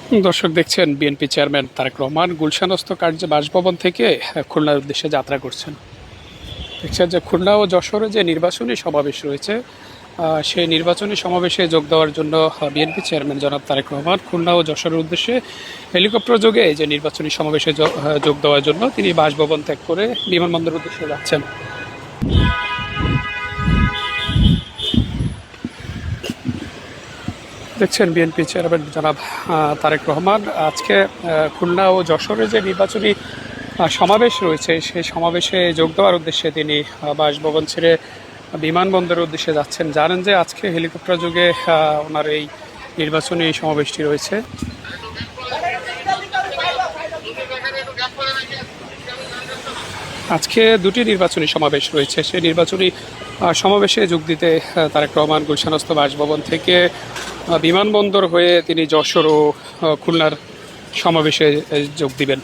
দর্শক দেখছেন BNP chairman Tarique Rahman গুলশানস্থ কার্য বাসভবন থেকে খুলনার উদ্দেশ্যে যাত্রা করছেন। দেখছেন যে খুলনা ও যশোরে যে নির্বাচনী সমাবেশ রয়েছে, সেই নির্বাচনী সমাবেশে যোগ দেওয়ার জন্য বিএনপি চেয়ারম্যান জনাব তারেক রহমান খুলনা ও যশোরের উদ্দেশ্যে হেলিকপ্টার যোগে যে নির্বাচনী সমাবেশে যোগ দেওয়ার জন্য তিনি বাসভবন ত্যাগ করে বিমানবন্দরের উদ্দেশ্যে যাচ্ছেন। দেখছেন বিএনপি চেয়ারম্যান জনাব তারেক রহমান আজকে খুলনা ও যশোরে যে নির্বাচনী সমাবেশ রয়েছে সেই সমাবেশে যোগ দেওয়ার উদ্দেশ্যে তিনি বাসভবন ছেড়ে বিমানবন্দরের উদ্দেশ্যে যাচ্ছেন। জানেন যে আজকে হেলিকপ্টার যোগে ওনার এই নির্বাচনী সমাবেশটি রয়েছে। আজকে দুটি নির্বাচনী সমাবেশ রয়েছে, সেই নির্বাচনী সমাবেশে যোগ দিতে তারেক রহমান গুলশানস্থ বাসভবন থেকে বিমানবন্দর হয়ে তিনি যশোর ও খুলনার সমাবেশে যোগ দিবেন।